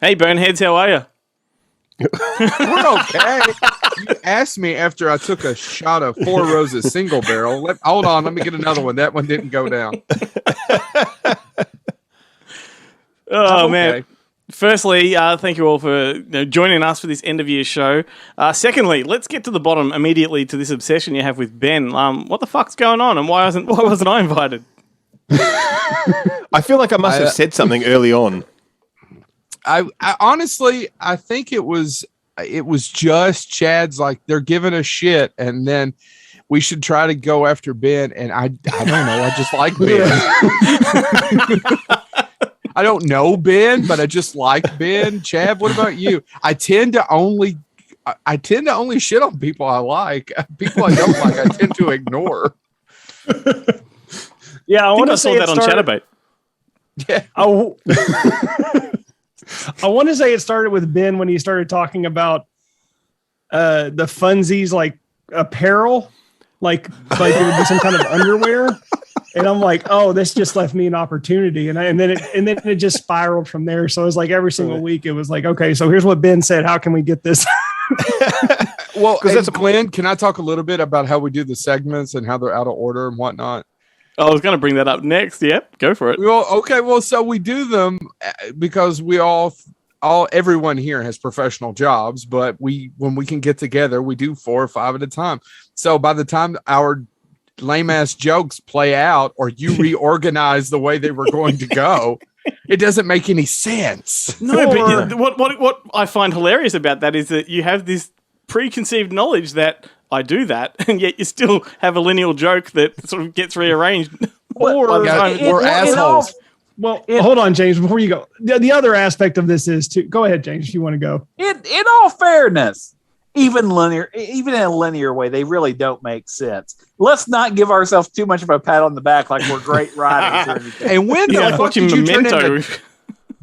Hey, Boneheads, how are you? We're okay. You asked me after I took a shot of Four Roses single barrel. Hold on, let me get another one. That one didn't go down. Oh, man. Firstly, thank you all for joining us for this end of year show. Secondly, let's get to the bottom immediately to this obsession you have with Ben. What the fuck's going on, and why wasn't I invited? I feel like I must have said something early on. I honestly, I think it was just Chad's like they're giving us shit, and then we should try to go after Ben. And I don't know, I just like Ben. I don't know Ben, but I just like Ben. Chad, what about you? I tend to only shit on people I like. People I don't like, I tend to ignore. Yeah, I want to say that on Chatterbait. Yeah. I want to say it started with Ben when he started talking about the funsies, like apparel, like there would be some kind of underwear, and I'm like, oh, this just left me an opportunity, and then it just spiraled from there. So it was like every single week it was like, okay, so here's what Ben said. How can we get this? Well, Glenn, can I talk a little bit about how we do the segments and how they're out of order and whatnot? I was going to bring that up next. Yep, go for it. Well, okay. Well, so we do them because we everyone here has professional jobs, but when we can get together, we do 4 or 5 at a time. So by the time our lame ass jokes play out or you reorganize the way they were going to go, it doesn't make any sense. No, but what I find hilarious about that is that you have this preconceived knowledge that I do that, and yet you still have a lineal joke that sort of gets rearranged. We're assholes. Hold on, James, before you go. The other aspect of this is to go ahead, James, if you want to go. In all fairness, even in a linear way, they really don't make sense. Let's not give ourselves too much of a pat on the back like we're great writers or anything. And when the fuck watching did you turn Memento. into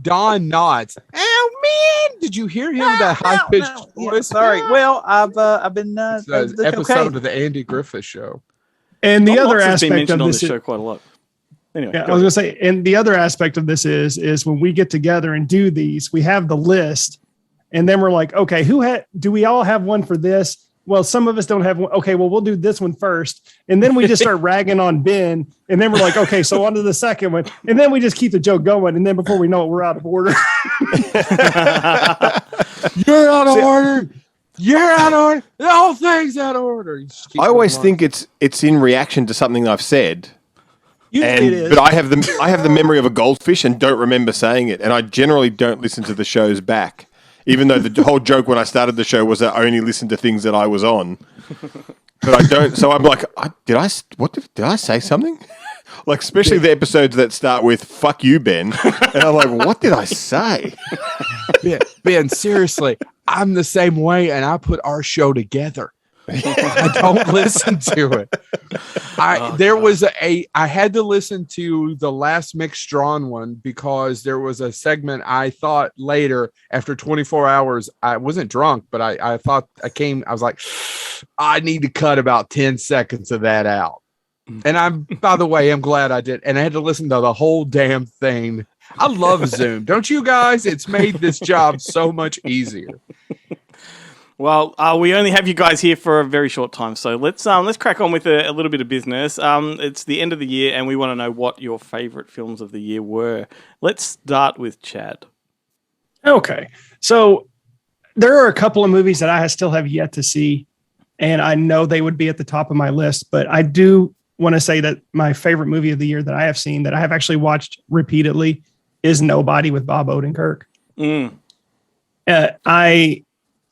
Don Knotts? Oh man, did you hear him with that high pitched voice? Yeah, sorry. Well, I've been it's an episode of the Andy Griffith Show. And the other has been aspect mentioned of on this this show quite a lot. Anyway, I was going to say, and the other aspect of this is when we get together and do these, we have the list, and then we're like, okay, do we all have one for this? Well, some of us don't have one. Okay, well, we'll do this one first. And then we just start ragging on Ben. And then we're like, okay, so on to the second one. And then we just keep the joke going. And then before we know it, we're out of order. You're out of order. You're out of order. The whole thing's out of order. I always think it's in reaction to something I've said. Usually it is. But I have the memory of a goldfish and don't remember saying it. And I generally don't listen to the shows back. Even though the whole joke when I started the show was that I only listened to things that I was on, but I don't. So I'm like, did I say something? Like, especially the episodes that start with "fuck you, Ben," and I'm like, what did I say? Ben, seriously, I'm the same way, and I put our show together. I don't listen to it. I had to listen to the last mixed drawn one because there was a segment I thought later after 24 hours. I wasn't drunk, but I thought I was like, I need to cut about 10 seconds of that out. And by the way, I'm glad I did. And I had to listen to the whole damn thing. I love Zoom. Don't you guys? It's made this job so much easier. Well, we only have you guys here for a very short time, so let's crack on with a little bit of business. It's the end of the year, and we want to know what your favourite films of the year were. Let's start with Chad. Okay, so there are a couple of movies that I still have yet to see, and I know they would be at the top of my list, but I do want to say that my favorite movie of the year that I have seen, that I have actually watched repeatedly, is Nobody with Bob Odenkirk. I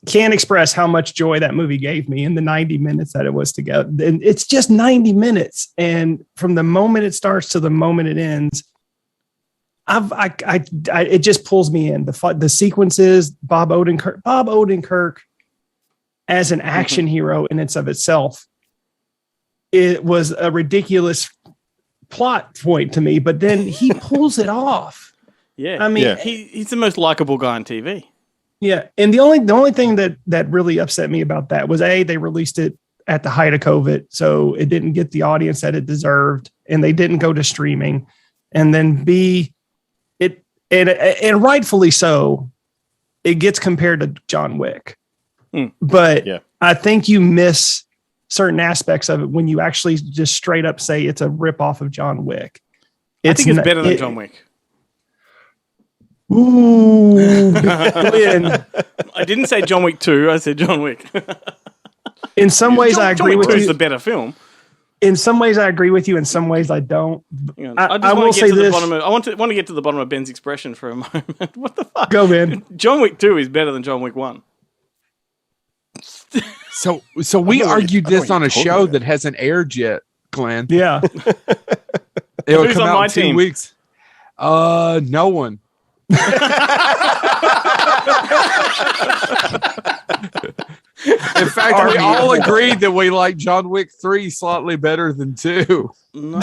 can't express how much joy that movie gave me in the 90 minutes that it was together. And it's just 90 minutes. And from the moment it starts to the moment it ends, it just pulls me in. The sequences, Bob Odenkirk as an action hero in its of itself, it was a ridiculous plot point to me, but then he pulls it off. Yeah. I mean, he's the most likable guy on TV. Yeah, and the only thing that really upset me about that was they released it at the height of COVID, so it didn't get the audience that it deserved, and they didn't go to streaming, and then B, and rightfully so, it gets compared to John Wick. Hmm. But Yeah. I think you miss certain aspects of it when you actually just straight up say it's a ripoff of John Wick. I think it's not- better than it- John Wick. Ooh, Glenn. I didn't say John Wick 2. I said John Wick. In some ways, I John agree Wick with 2 is you. the better film. In some ways, I agree with you. In some ways, I don't. You know, I I just will want to say get to the this. bottom of. I want to get to the bottom of Ben's expression for a moment. What the fuck? Go, Ben. John Wick 2 is better than John Wick 1. So we know what argued I know this what on you're a talking show about. that hasn't aired yet, Glenn. Yeah. It'll Who's come on out my in 2 team? weeks. No one. In fact, we all agreed that we like John Wick 3 slightly better than 2. No.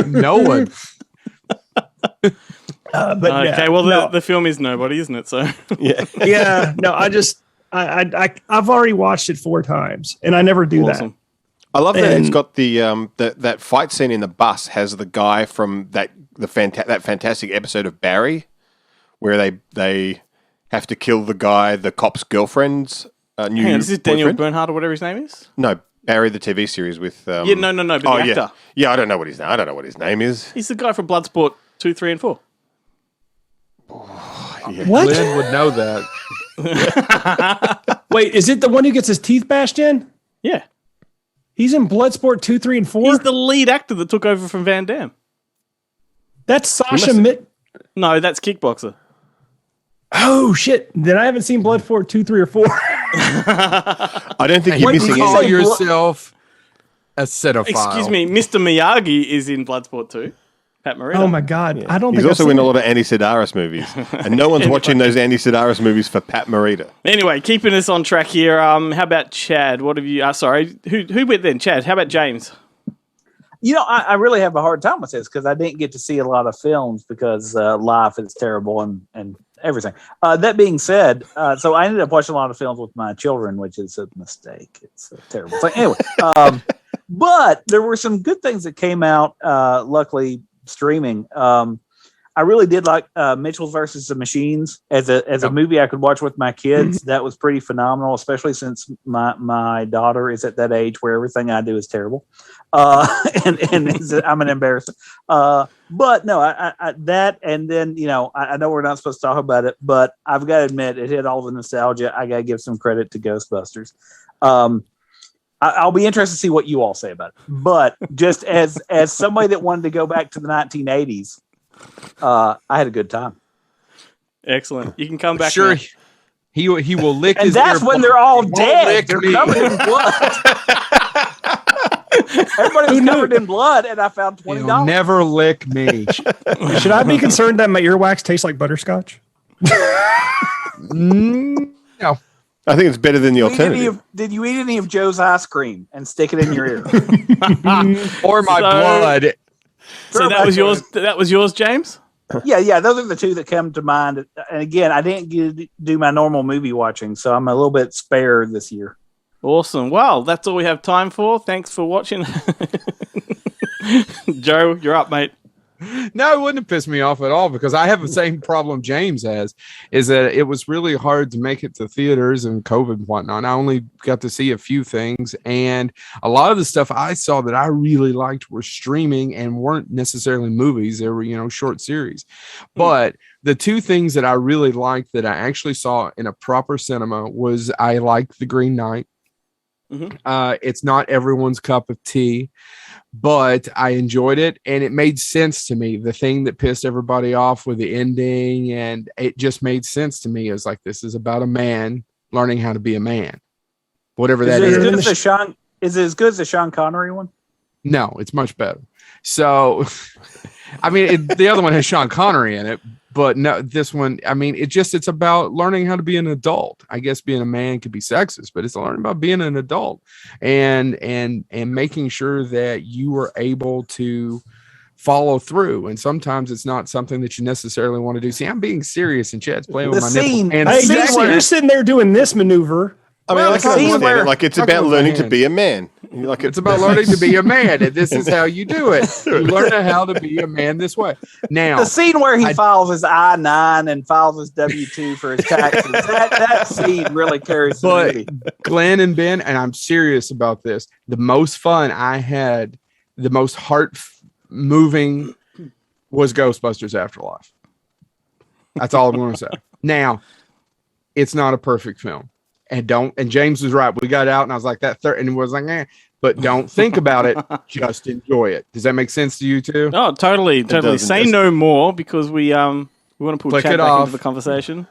No one. But Okay, yeah, well, no. the film is nobody, isn't it? So Yeah. Yeah, no, I've already watched it 4 times, and I never do awesome. I love that it's And- got the that fight scene in the bus has the guy from that fantastic episode of Barry, where they have to kill the cop's girlfriend's new Hang on, this is Daniel boyfriend. Bernhardt or whatever his name is? No, Barry the TV series with Yeah, no, but the actor. yeah. I don't know what his name is. He's the guy from Bloodsport 2, 3, and 4. Yeah. What? Glenn would know that. Wait, is it the one who gets his teeth bashed in? Yeah. He's in Bloodsport 2, 3, and 4. He's the lead actor that took over from Van Damme. That's Sasha must- Mitt. No, that's Kickboxer. Oh shit! Then I haven't seen Bloodsport 2, 3, or 4. I don't think You you're missing call anything. yourself a cinephile. Excuse me, Mr. Miyagi is in Bloodsport 2. Pat Morita. Oh my god! I don't He's think also I've in seen a it. lot of Andy Sidaris movies, and no one's watching those Andy Sidaris movies for Pat Morita. Anyway, keeping us on track here. How about Chad? What have you? Sorry, who went then? Chad. How about James? You know, I really have a hard time with this because I didn't get to see a lot of films because life is terrible and everything. That being said, so I ended up watching a lot of films with my children, which is a mistake. It's a terrible thing. Anyway, but there were some good things that came out, luckily streaming. I really did like Mitchell versus the Machines as a movie I could watch with my kids. That was pretty phenomenal, especially since my daughter is at that age where everything I do is terrible, and I'm an embarrassment. But no, I that, and then I know we're not supposed to talk about it, but I've got to admit it hit all the nostalgia. I got to give some credit to Ghostbusters. I'll be interested to see what you all say about it. But just as somebody that wanted to go back to the 1980s. I had a good time. Excellent. You can come back. Sure, now. he will lick And his that's ear when plug. they're all He won't dead. lick They're me. covered in blood. Everybody was covered in blood, and I found He'll $20. never lick me. Should I be concerned that my earwax tastes like butterscotch? No. I think it's better than the Did you eat any alternative. of- Did you eat any of Joe's ice cream and stick it in your ear? Or my So- blood. So that was yours. That was yours, James. Yeah. Those are the two that come to mind. And again, I didn't get to do my normal movie watching, so I'm a little bit spared this year. Awesome. Well, that's all we have time for. Thanks for watching. Joe, you're up, mate. No, it wouldn't have pissed me off at all because I have the same problem James has, is that it was really hard to make it to theaters and COVID and whatnot. I only got to see a few things, and a lot of the stuff I saw that I really liked were streaming and weren't necessarily movies. They were, short series. But the two things that I really liked that I actually saw in a proper cinema was I liked The Green Knight. It's not everyone's cup of tea, but I enjoyed it and it made sense to me. The thing that pissed everybody off with the ending, and it just made sense to me. It was like, this is about a man learning how to be a man, whatever that Is is. it as good as the Sean Connery one? No, it's much better. So, I mean, the other one has Sean Connery in it, but no, this one, I mean, it's about learning how to be an adult. I guess being a man could be sexist, but it's learning about being an adult and making sure that you are able to follow through. And sometimes it's not something that you necessarily want to do. See, I'm being serious and Chad's playing with The my scene- nipple. And Hey, See Jackson, where- you're sitting there doing this maneuver. I mean, Well, I it's can not understand where- it. Like, it's not about going learning to hand. be a man. Like, It's about learning to be a man, and this is how you do it. You learn how to be a man this way. Now, The scene where he I- files his I-9 and files his W-2 for his taxes, that scene really carries the But movie. Glenn and Ben, and I'm serious about this, the most fun I had, the most heart moving was Ghostbusters Afterlife. That's all I'm going to say. Now, it's not a perfect film. And James was right. We got out and I was like that third, and it was like, but don't think about it. Just enjoy it. Does that make sense to you too? Oh, totally. doesn't Say just- no more because we want to pull Click Chad it back off. into the conversation.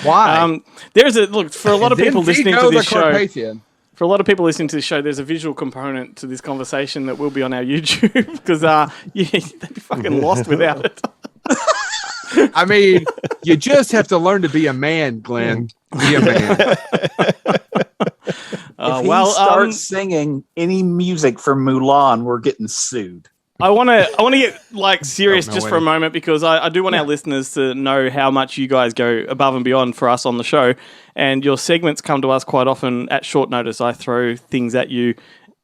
Why? There's a look for a lot of Then people listening Vigo to this the show. Carpathian. For a lot of people listening to this show, there's a visual component to this conversation that will be on our YouTube because they'd be fucking lost without it. I mean, you just have to learn to be a man, Glenn. Be a man. If he starts singing any music from Mulan, we're getting sued. I want to get like serious Don't know just for a any. moment because I do want our listeners to know how much you guys go above and beyond for us on the show, and your segments come to us quite often at short notice. I throw things at you,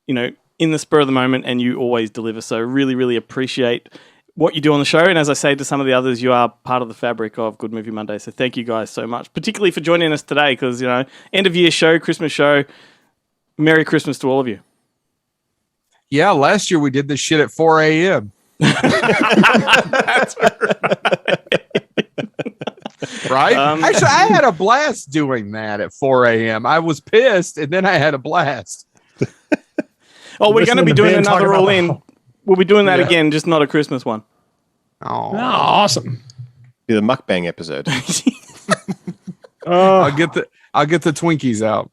in the spur of the moment, and you always deliver. So really, really appreciate what you do on the show. And as I say to some of the others, you are part of the fabric of Good Movie Monday. So thank you guys so much, particularly for joining us today because end of year show, Christmas show. Merry Christmas to all of you. Yeah, last year we did this shit at 4 a.m. That's Right? Um, Actually, I had a blast doing that at 4 a.m. I was pissed, and then I had a blast. Oh, we're going to Listening be to doing Ben talk another about- All In. We'll be doing that Yeah. again, just not a Christmas one. Oh, Oh, awesome. Be the mukbang episode. I'll get the Twinkies out.